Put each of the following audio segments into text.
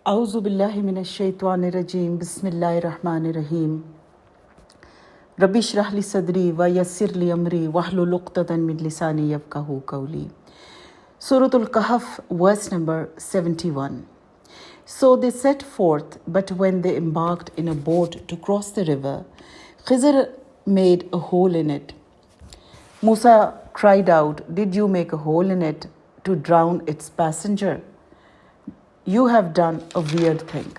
أعوذ بالله من الشيطان الرجيم بسم الله الرحمن الرحيم ربي اشرح لي صدري ويسر لي أمري واحلل عقدة من لساني يفقهوا قولي. Surah Al-Kahf, verse number 71. So they set forth, but when they embarked in a boat to cross the river, Khizr made a hole in it. Musa cried out, "Did you make a hole in it to drown its passenger? You have done a weird thing."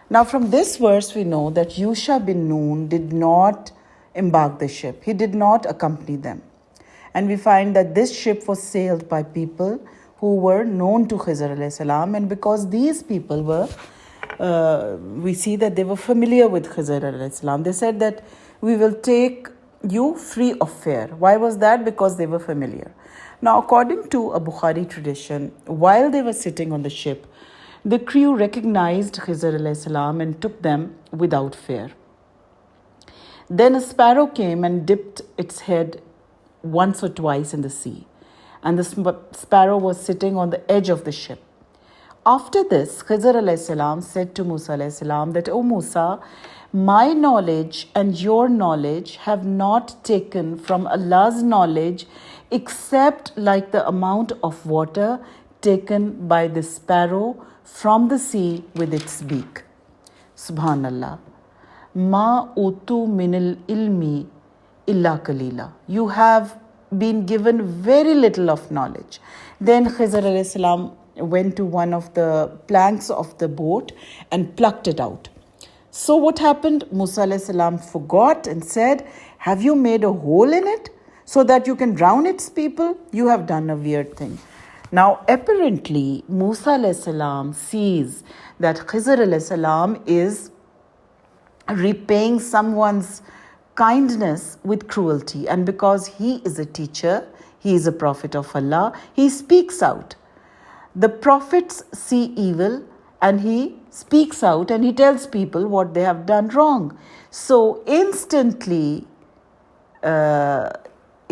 Now, from this verse, we know that Yusha bin Nun did not embark the ship, he did not accompany them. And we find that this ship was sailed by people who were known to Khizr alayhi salam, and because these people were, we see that they were familiar with Khizr alayhi salam. They said that we will take you free of fare. Why was that? Because they were familiar. Now, according to a Bukhari tradition, while they were sitting on the ship, the crew recognized Khizr alayhi salam and took them without fare. Then a sparrow came and dipped its head once or twice in the sea, and the sparrow was sitting on the edge of the ship. After this, Khizr alayhi salam said to Musa alayhi salam that, "O Musa, my knowledge and your knowledge have not taken from Allah's knowledge except like the amount of water taken by the sparrow from the sea with its beak." Subhanallah. Ma utu minil ilmi illa kalila. You have been given very little of knowledge. Then Khizr alayhi salam went to one of the planks of the boat and plucked it out. So what happened? Musa alayhi salam forgot and said, "Have you made a hole in it so that you can drown its people? You have done a weird thing." Now, apparently, Musa alayhi salam sees that Khizr alayhi salam is repaying someone's kindness with cruelty. And because he is a teacher, he is a prophet of Allah, he speaks out. The prophets see evil and he speaks out and he tells people what they have done wrong. So instantly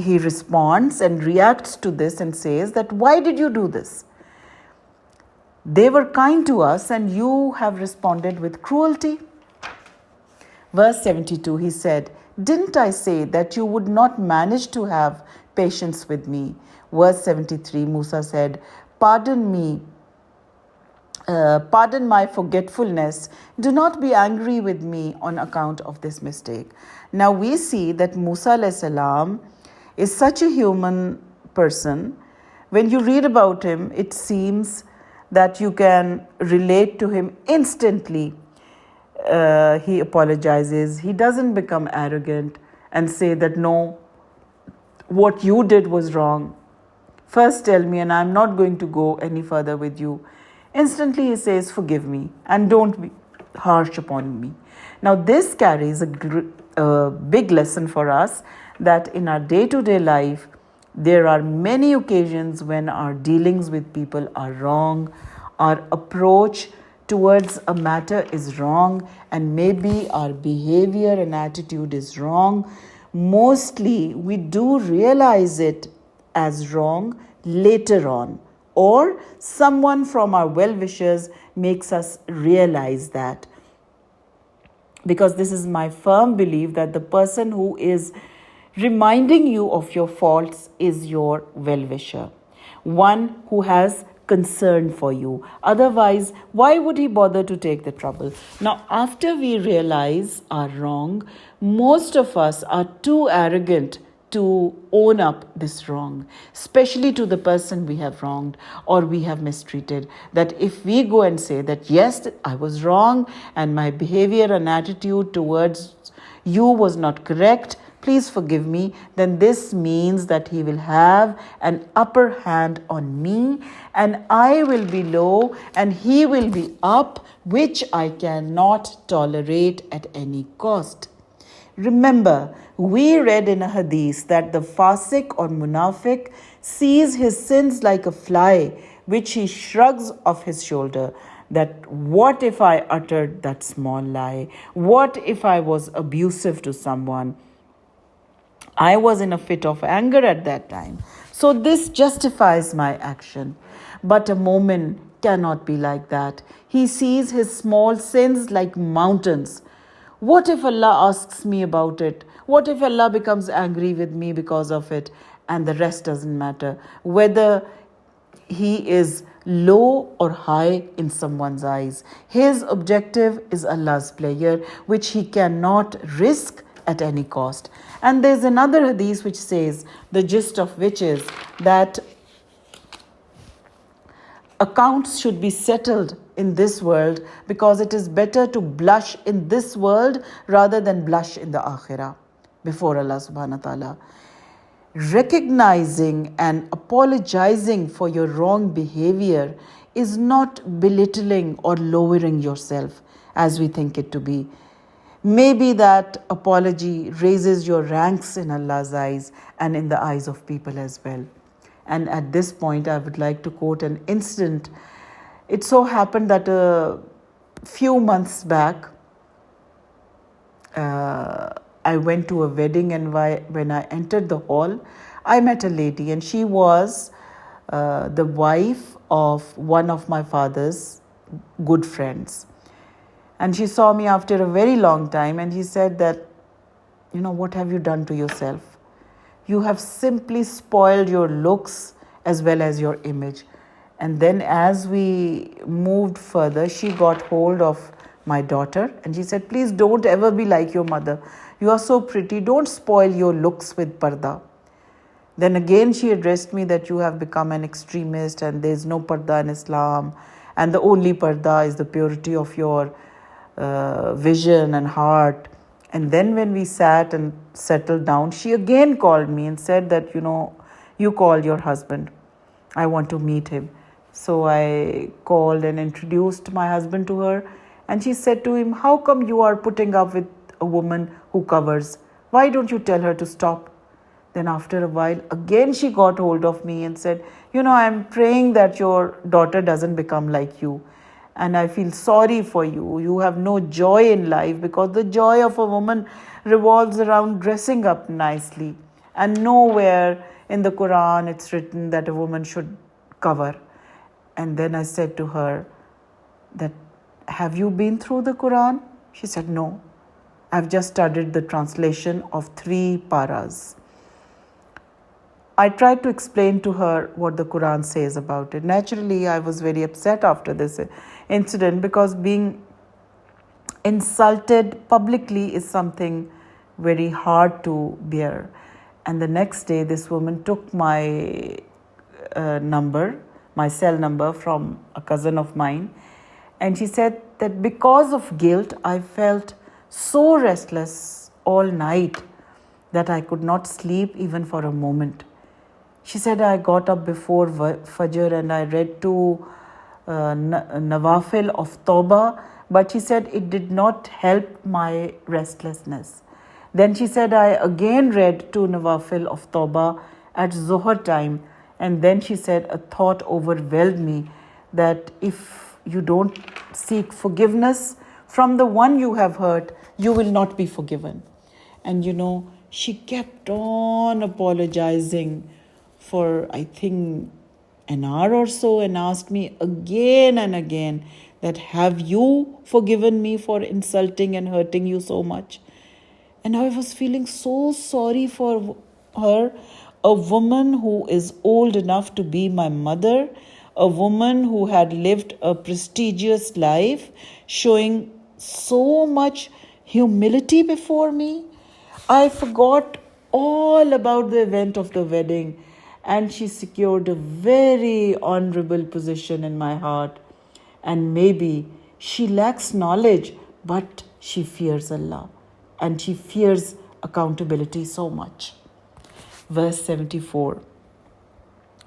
he responds and reacts to this and says that, "Why did you do this? They were kind to us and you have responded with cruelty." Verse 72, he said, "Didn't I say that you would not manage to have patience with me?" Verse 73, Musa said, "Pardon me, pardon my forgetfulness. Do not be angry with me on account of this mistake." Now we see that Musa alayhi salam is such a human person. When you read about him, it seems that you can relate to him instantly. He apologizes. He doesn't become arrogant and say that, "No, what you did was wrong. First tell me and I'm not going to go any further with you." Instantly he says, "Forgive me and don't be harsh upon me." Now this carries a big lesson for us, that in our day-to-day life, there are many occasions when our dealings with people are wrong, our approach towards a matter is wrong, and maybe our behavior and attitude is wrong. Mostly we do realize it as wrong later on, or someone from our well-wishers makes us realize that. Because this is my firm belief that the person who is reminding you of your faults is your well-wisher, one who has concern for you. Otherwise, why would he bother to take the trouble? Now, after we realize our wrong, most of us are too arrogant to own up this wrong, especially to the person we have wronged or we have mistreated. That if we go and say that, "Yes, I was wrong and my behavior and attitude towards you was not correct, please forgive me," then this means that he will have an upper hand on me and I will be low and he will be up, which I cannot tolerate at any cost. Remember, we read in a hadith that the fasik or munafiq sees his sins like a fly, which he shrugs off his shoulder. That what if I uttered that small lie? What if I was abusive to someone? I was in a fit of anger at that time. So this justifies my action. But a moment cannot be like that. He sees his small sins like mountains. What if Allah asks me about it? What if Allah becomes angry with me because of it? And the rest doesn't matter. Whether he is low or high in someone's eyes, his objective is Allah's pleasure, which he cannot risk at any cost. And there's another hadith which says, the gist of which is that accounts should be settled in this world, because it is better to blush in this world rather than blush in the akhirah before Allah subhanahu wa ta'ala. Recognizing and apologizing for your wrong behavior is not belittling or lowering yourself as we think it to be. Maybe that apology raises your ranks in Allah's eyes and in the eyes of people as well. And at this point, I would like to quote an incident. It so happened that a few months back, I went to a wedding, and when I entered the hall, I met a lady, and she was the wife of one of my father's good friends. And she saw me after a very long time, and she said that, what have you done to yourself? You have simply spoiled your looks as well as your image. And then as we moved further, she got hold of my daughter and she said, please don't ever be like your mother. You are so pretty. Don't spoil your looks with parda. Then again she addressed me that you have become an extremist and there is no parda in Islam. And the only parda is the purity of your vision and heart. And then when we sat and settled down, she again called me and said that, you call your husband. I want to meet him. So I called and introduced my husband to her. And she said to him, how come you are putting up with a woman who covers? Why don't you tell her to stop? Then after a while, again she got hold of me and said, I'm praying that your daughter doesn't become like you. And I feel sorry for you. You have no joy in life, because the joy of a woman revolves around dressing up nicely. And nowhere in the Quran it's written that a woman should cover. And then I said to her that, have you been through the Quran? She said, no. I've just studied the translation of 3 paras. I tried to explain to her what the Quran says about it. Naturally, I was very upset after this incident, because being insulted publicly is something very hard to bear. And the next day, this woman took my my cell number from a cousin of mine. And she said that because of guilt, I felt so restless all night that I could not sleep even for a moment. She said, I got up before Fajr and I read 2 Nawafil of Tawbah, but she said it did not help my restlessness. Then she said, I again read 2 Nawafil of Tawbah at Zuhr time, and then she said, a thought overwhelmed me that if you don't seek forgiveness from the one you have hurt, you will not be forgiven. And she kept on apologizing for, I think, an hour or so, and asked me again and again that, have you forgiven me for insulting and hurting you so much? And I was feeling so sorry for her, a woman who is old enough to be my mother, a woman who had lived a prestigious life, showing so much humility before me. I forgot all about the event of the wedding, and she secured a very honorable position in my heart. And maybe she lacks knowledge, but she fears Allah, and she fears accountability so much. Verse 74.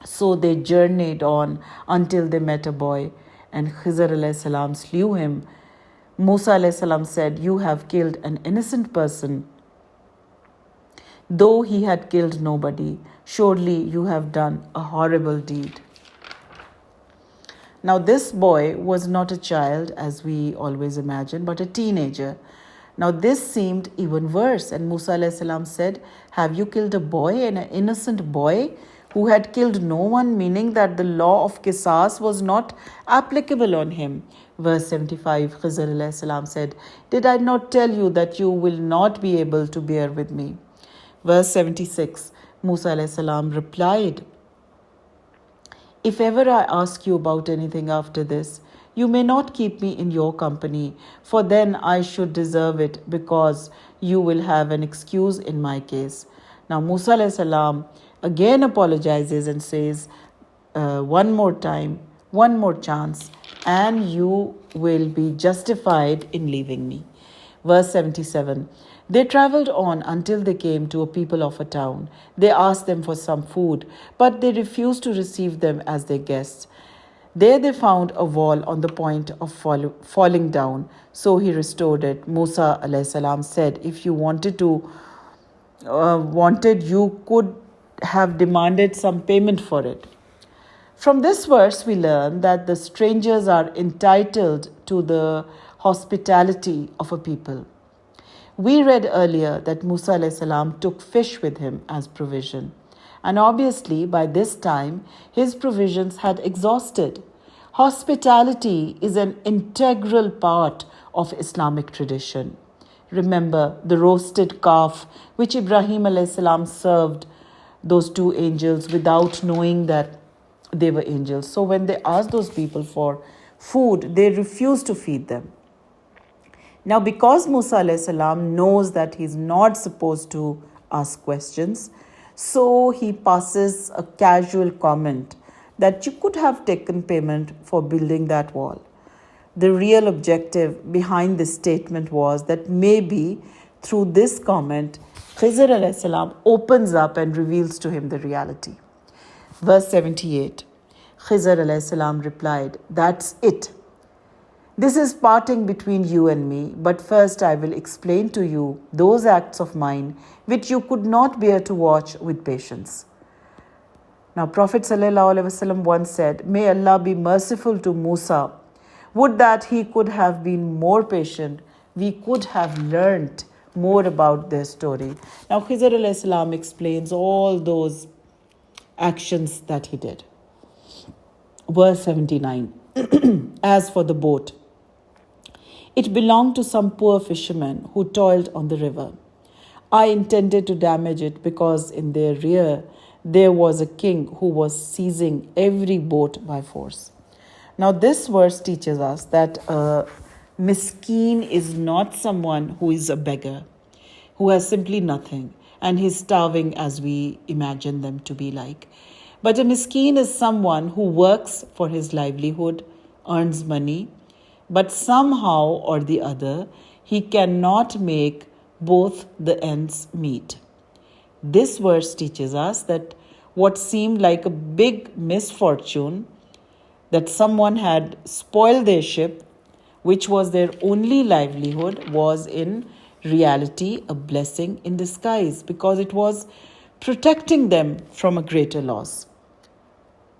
So they journeyed on until they met a boy, and Khizr alayhi salam slew him. Musa alayhi salam said, you have killed an innocent person, though he had killed nobody. Surely you have done a horrible deed. Now this boy was not a child, as we always imagine, but a teenager. Now this seemed even worse, and Musa alayhi salam said, have you killed a boy, and an innocent boy who had killed no one, meaning that the law of Qisas was not applicable on him. Verse 75, Khizr alayhi salam said, "Did I not tell you that you will not be able to bear with me?" Verse 76, Musa alayhi salam replied, "If ever I ask you about anything after this, you may not keep me in your company, for then I should deserve it, because you will have an excuse in my case." Now Musa alayhi salam again apologizes and says, one more time, one more chance, and you will be justified in leaving me. Verse 77, they traveled on until they came to a people of a town. They asked them for some food, but they refused to receive them as their guests. There they found a wall on the point of falling down, so he restored it. Musa alayhi salam said, "If you wanted, you could have demanded some payment for it." From this verse, we learn that the strangers are entitled to the hospitality of a people. We read earlier that Musa alayhi salam took fish with him as provision. And obviously, by this time, his provisions had exhausted. Hospitality is an integral part of Islamic tradition. Remember the roasted calf which Ibrahim alayhi salam served those two angels without knowing that they were angels. So when they asked those people for food, they refused to feed them. Now, because Musa alayhi salam knows that he's not supposed to ask questions, so he passes a casual comment that you could have taken payment for building that wall. The real objective behind this statement was that maybe through this comment, Khizr alayhi salam opens up and reveals to him the reality. Verse 78, Khizr alayhi salam replied, "That's it. This is parting between you and me, but first I will explain to you those acts of mine which you could not bear to watch with patience." Now, Prophet ﷺ once said, "May Allah be merciful to Musa. Would that he could have been more patient. We could have learnt more about their story." Now, Khizr alayhi salam explains all those actions that he did. Verse 79, as for the boat, it belonged to some poor fishermen who toiled on the river. I intended to damage it because in their rear there was a king who was seizing every boat by force. Now this verse teaches us that a miskeen is not someone who is a beggar, who has simply nothing and he's starving as we imagine them to be like. But a miskeen is someone who works for his livelihood, earns money, but somehow or the other, he cannot make both the ends meet. This verse teaches us that what seemed like a big misfortune, that someone had spoiled their ship, which was their only livelihood, was in reality a blessing in disguise because it was protecting them from a greater loss.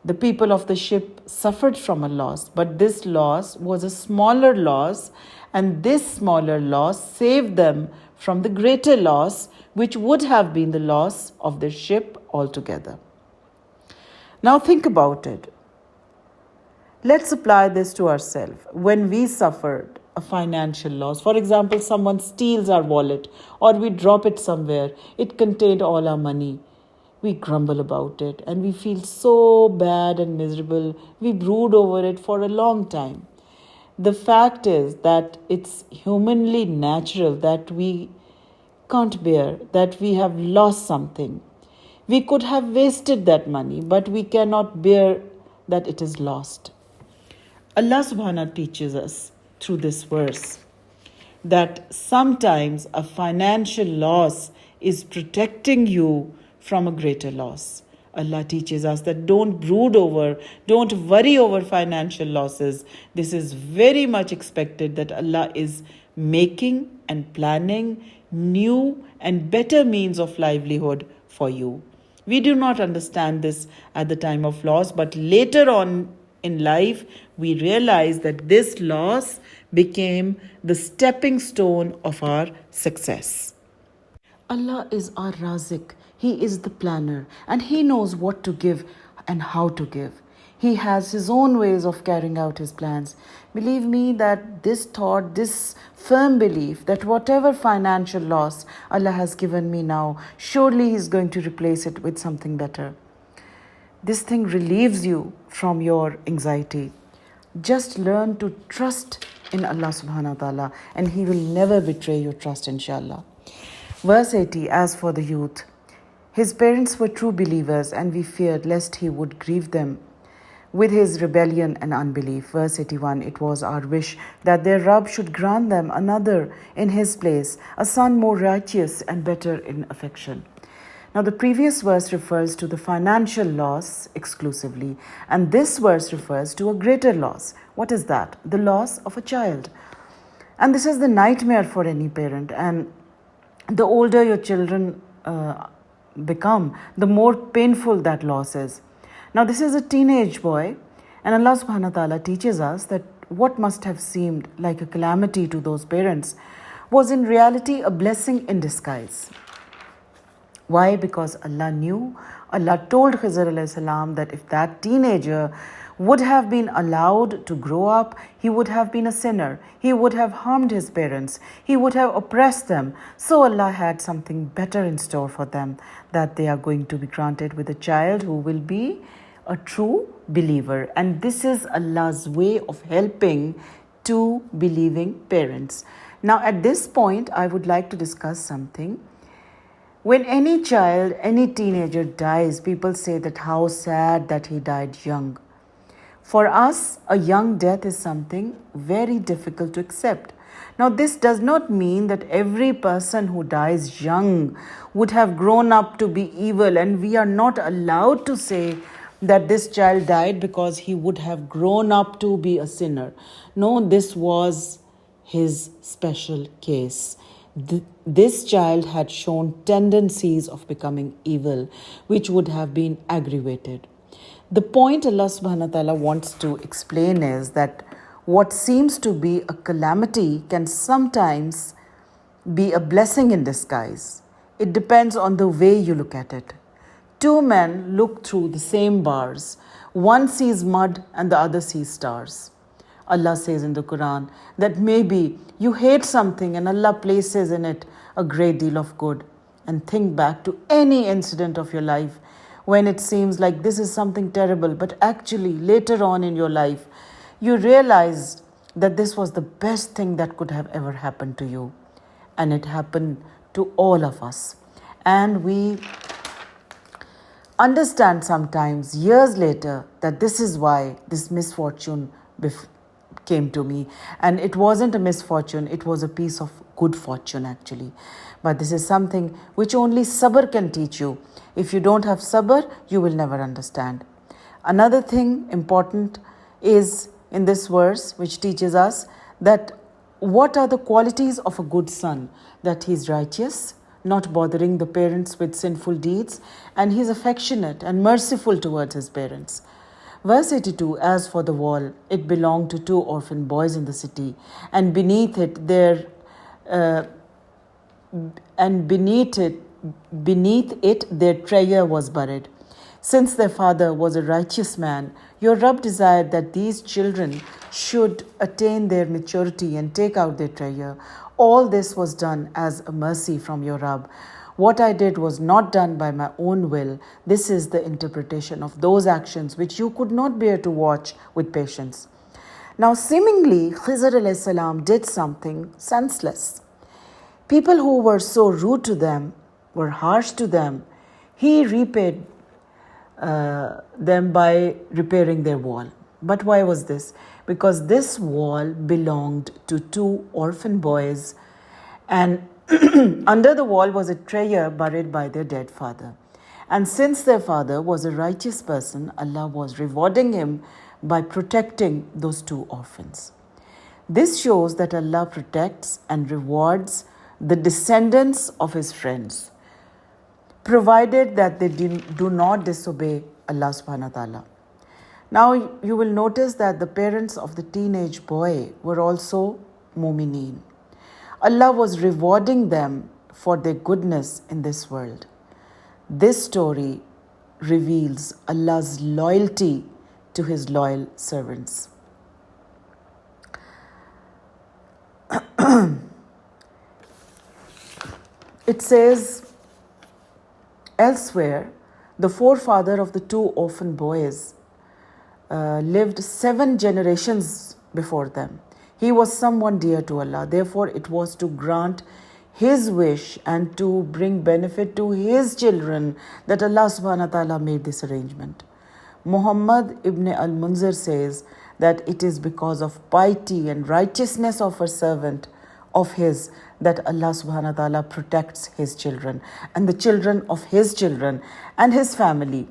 The people of the ship suffered from a loss, but this loss was a smaller loss, and this smaller loss saved them from the greater loss, which would have been the loss of their ship altogether. Now think about it. Let's apply this to ourselves. When we suffered a financial loss, for example, someone steals our wallet or we drop it somewhere, it contained all our money. We grumble about it and we feel so bad and miserable. We brood over it for a long time. The fact is that it's humanly natural that we can't bear, that we have lost something. We could have wasted that money, but we cannot bear that it is lost. Allah subhanahu wa ta'ala teaches us through this verse that sometimes a financial loss is protecting you from a greater loss. Allah teaches us that don't worry over financial losses. This is very much expected, that Allah is making and planning new and better means of livelihood for you. We do not understand this at the time of loss, but later on in life, we realize that this loss became the stepping stone of our success. Allah is our Razik. He is the planner and He knows what to give and how to give. He has His own ways of carrying out His plans. Believe me that this thought, this firm belief that whatever financial loss Allah has given me now, surely He is going to replace it with something better. This thing relieves you from your anxiety. Just learn to trust in Allah subhanahu wa ta'ala and He will never betray your trust, inshallah. Verse 80, as for the youth, his parents were true believers and we feared lest he would grieve them with his rebellion and unbelief. Verse 81, it was our wish that their Rabb should grant them another in his place, a son more righteous and better in affection. Now the previous verse refers to the financial loss exclusively, and this verse refers to a greater loss. What is that? The loss of a child. And this is the nightmare for any parent, and the older your children become, the more painful that loss is. Now this is a teenage boy, and Allah subhanahu wa ta'ala teaches us that what must have seemed like a calamity to those parents was in reality a blessing in disguise. Why? Because Allah knew, Allah told Khizr alayhi salam that if that teenager would have been allowed to grow up, he would have been a sinner. He would have harmed his parents. He would have oppressed them. So Allah had something better in store for them, that they are going to be granted with a child who will be a true believer. And this is Allah's way of helping to believing parents. Now at this point, I would like to discuss something. When any child, any teenager dies, people say that how sad that he died young. For us, a young death is something very difficult to accept. Now, this does not mean that every person who dies young would have grown up to be evil, and we are not allowed to say that this child died because he would have grown up to be a sinner. No, this was his special case. This child had shown tendencies of becoming evil, which would have been aggravated. The point Allah subhanahu wa ta'ala wants to explain is that what seems to be a calamity can sometimes be a blessing in disguise. It depends on the way you look at it. Two men look through the same bars. One sees mud and the other sees stars. Allah says in the Quran that maybe you hate something and Allah places in it a great deal of good. And think back to any incident of your life when it seems like this is something terrible, but actually later on in your life, you realized that this was the best thing that could have ever happened to you. And it happened to all of us. And we understand sometimes, years later, that this is why this misfortune came to me. And it wasn't a misfortune, it was a piece of good fortune actually. But this is something which only sabr can teach you. If you don't have sabr, you will never understand. Another thing important is in this verse, which teaches us that what are the qualities of a good son? That he is righteous, not bothering the parents with sinful deeds, and he is affectionate and merciful towards his parents. Verse 82, as for the wall, it belonged to two orphan boys in the city, and beneath it their treasure was buried. Since their father was a righteous man, your Rabb desired that these children should attain their maturity and take out their treasure. All this was done as a mercy from your Rabb. What I did was not done by my own will. This is the interpretation of those actions which you could not bear to watch with patience. Now, seemingly, Khizr alayhi salam did something senseless. People who were so rude to them, were harsh to them, he repaid them by repairing their wall. But why was this? Because this wall belonged to two orphan boys, and under the wall was a treasure buried by their dead father. And since their father was a righteous person, Allah was rewarding him by protecting those two orphans. This shows that Allah protects and rewards the descendants of his friends, provided that they do not disobey Allah subhanahu wa ta'ala. Now you will notice that the parents of the teenage boy were also mu'mineen. Allah was rewarding them for their goodness in this world. This story reveals Allah's loyalty to His loyal servants. It says elsewhere, the forefather of the two orphan boys lived 7 generations before them. He was someone dear to Allah. Therefore, it was to grant His wish and to bring benefit to His children that Allah subhanahu wa ta'ala made this arrangement. Muhammad ibn al-Munzir says that it is because of piety and righteousness of a servant of his that Allah subhanahu wa ta'ala protects His children and the children of His children and His family,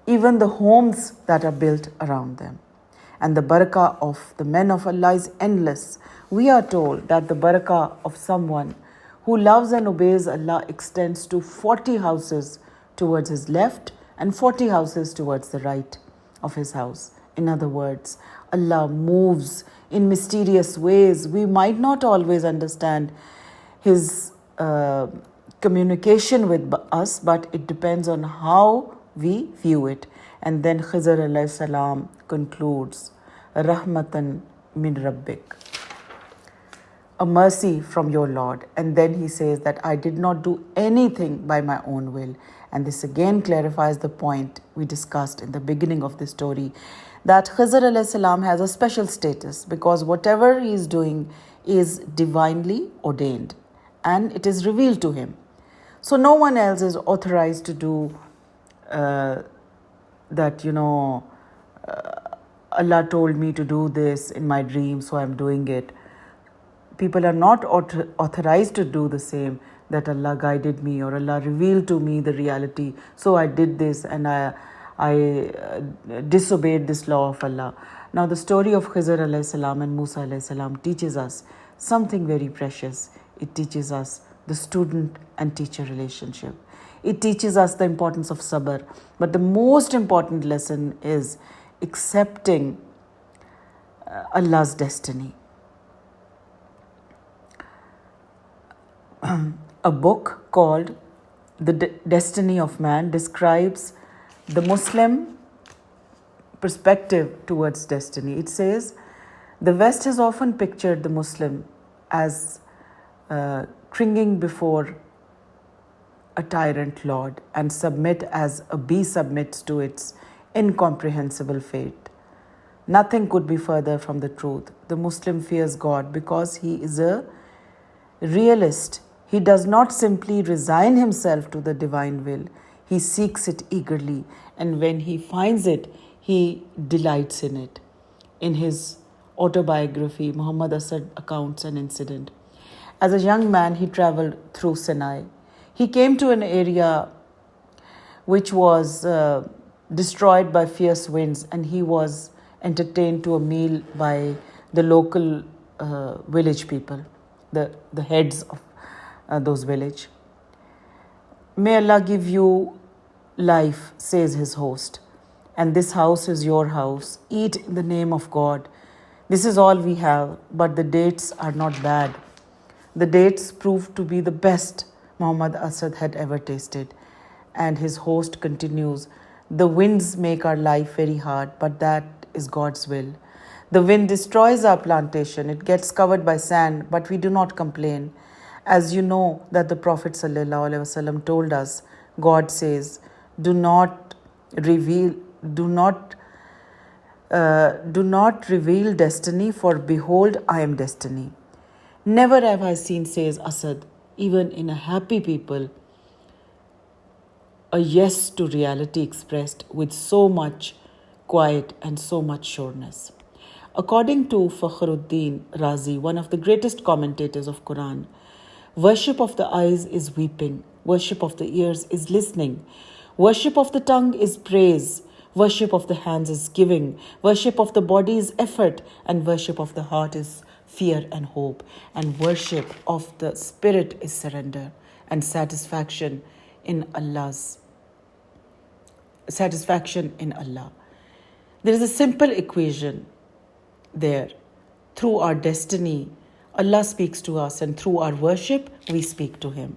even the homes that are built around them. And the barakah of the men of Allah is endless. We are told that the barakah of someone who loves and obeys Allah extends to 40 houses towards his left and 40 houses towards the right of his house. In other words, Allah moves in mysterious ways. We might not always understand His communication with us, but it depends on how we view it. And then Khizr alayhi salam concludes, Rahmatan min Rabbik, a mercy from your Lord. And then he says that I did not do anything by my own will. And this again clarifies the point we discussed in the beginning of the story, that Khizr alayhi salam has a special status because whatever he is doing is divinely ordained and it is revealed to him. So no one else is authorized to do that, Allah told me to do this in my dream, so I'm doing it. People are not authorized to do the same, that Allah guided me or Allah revealed to me the reality, so I did this and I disobeyed this law of Allah. Now the story of Khizr alayhi salam and Musa alayhi salam teaches us something very precious. It teaches us the student and teacher relationship. It teaches us the importance of sabr. But the most important lesson is accepting Allah's destiny. A book called The Destiny of Man describes the Muslim perspective towards destiny. It says, the West has often pictured the Muslim as cringing before a tyrant lord and submit as a bee submits to its incomprehensible fate. Nothing could be further from the truth. The Muslim fears God because he is a realist. He does not simply resign himself to the divine will. He seeks it eagerly, and when he finds it, he delights in it. In his autobiography, Muhammad Asad accounts an incident. As a young man, he traveled through Sinai. He came to an area which was destroyed by fierce winds, and he was entertained to a meal by the local village people, the heads of those village. May Allah give you life, says his host, and this house is your house. Eat in the name of God. This is all we have, but the dates are not bad. The dates proved to be the best Muhammad Asad had ever tasted. And his host continues, the winds make our life very hard, but that is God's will. The wind destroys our plantation. It gets covered by sand, but we do not complain. As you know that the Prophet ﷺ told us, God says, do not reveal destiny, for behold, I am destiny. Never have I seen, says Asad, even in a happy people, a yes to reality expressed with so much quiet and so much sureness. According to Fakhruddin Razi, one of the greatest commentators of Quran, worship of the eyes is weeping, worship of the ears is listening, worship of the tongue is praise, worship of the hands is giving, worship of the body is effort, and worship of the heart is fear and hope, and worship of the spirit is surrender and satisfaction in Allah. There is a simple equation there. Through our destiny, Allah speaks to us, and through our worship, we speak to Him.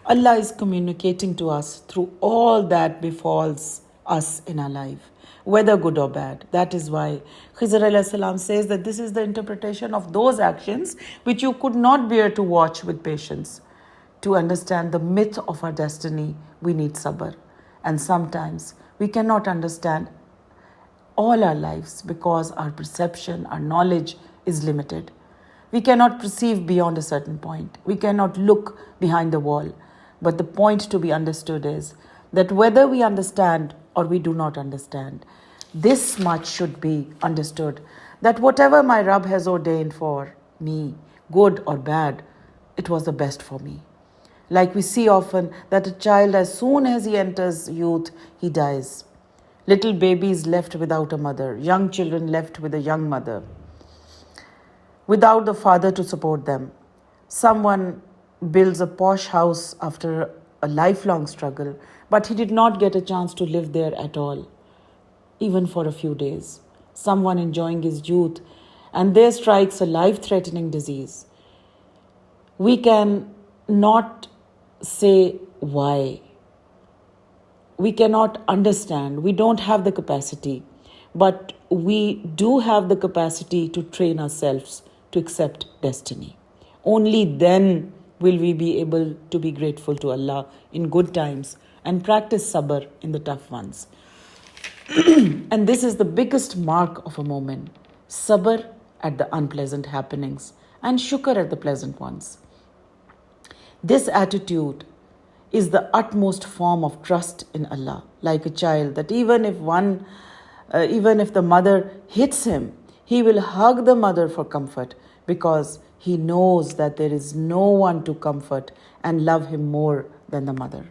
Allah is communicating to us through all that befalls us in our life, whether good or bad. That is why Khizr alayhi salam says that this is the interpretation of those actions which you could not bear to watch with patience. To understand the myth of our destiny, we need sabr. And sometimes we cannot understand all our lives because our perception, our knowledge is limited. We cannot perceive beyond a certain point. We cannot look behind the wall. But the point to be understood is that whether we understand or we do not understand, this much should be understood, that whatever my Rabb has ordained for me, good or bad, it was the best for me. Like we see often that a child, as soon as he enters youth, he dies. Little babies left without a mother, young children left with a young mother, without the father to support them. Someone builds a posh house after a lifelong struggle, but he did not get a chance to live there at all, even for a few days. Someone enjoying his youth, and there strikes a life-threatening disease. We can not say why. We cannot understand. We don't have the capacity, but we do have the capacity to train ourselves to accept destiny. Only then will we be able to be grateful to Allah in good times and practice sabr in the tough ones. And this is the biggest mark of a moment. Sabr at the unpleasant happenings and shukr at the pleasant ones. This attitude is the utmost form of trust in Allah, like a child, that even if the mother hits him, he will hug the mother for comfort, because he knows that there is no one to comfort and love him more than the mother.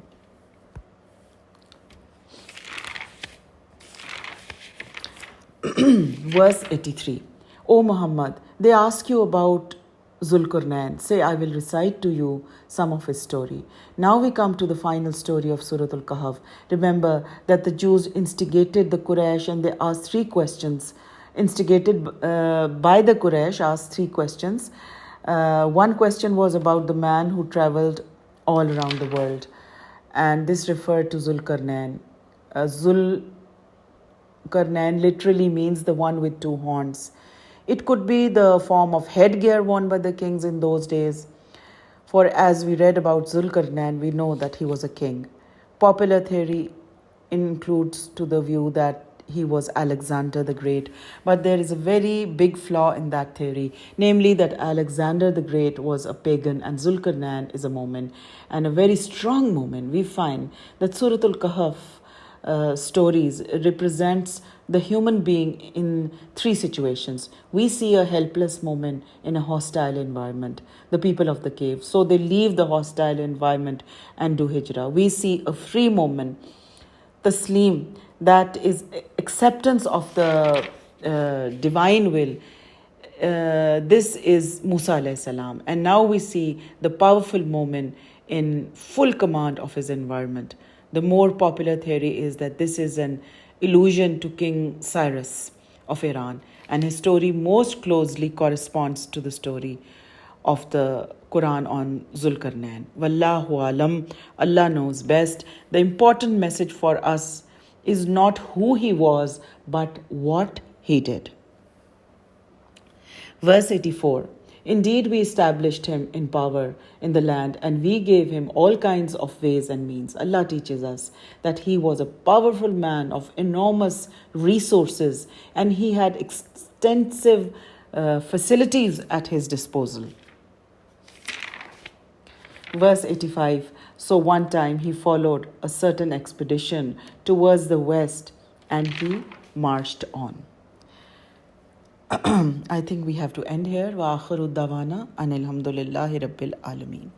Verse 83. O Muhammad, they ask you about Zulkarnain. Say, I will recite to you some of his story. Now we come to the final story of Surah Al-Kahf. Remember that the Jews instigated the Quraysh, and they asked three questions. Instigated by the Quraysh, asked three questions. One question was about the man who traveled all around the world, and this referred to Zulkarnain. Zulkarnain literally means the one with two horns. It could be the form of headgear worn by the kings in those days. For as we read about Zulkarnain, we know that he was a king. Popular theory includes to the view that he was Alexander the Great. But there is a very big flaw in that theory, namely that Alexander the Great was a pagan and Zulkarnain is a Mu'min. And a very strong Mu'min. We find that Surah Al-Kahf stories represents the human being in three situations. We see a helpless Mu'min in a hostile environment, the people of the cave. So they leave the hostile environment and do hijrah. We see a free Mu'min, taslim, that is acceptance of the divine will. This is Musa alayhi salam. And now we see the powerful Mu'min in full command of his environment. The more popular theory is that this is an allusion to King Cyrus of Iran, and his story most closely corresponds to the story of the Quran on Zulkarnain. Wallahu alam, Allah knows best. The important message for us is not who he was, but what he did. Verse 84. Indeed, we established him in power in the land, and we gave him all kinds of ways and means. Allah teaches us that he was a powerful man of enormous resources, and he had extensive facilities at his disposal. Verse 85. So one time he followed a certain expedition towards the west, and he marched on. I think we have to end here. Wa akhiru dawana anil hamdulillahi rabbil alameen.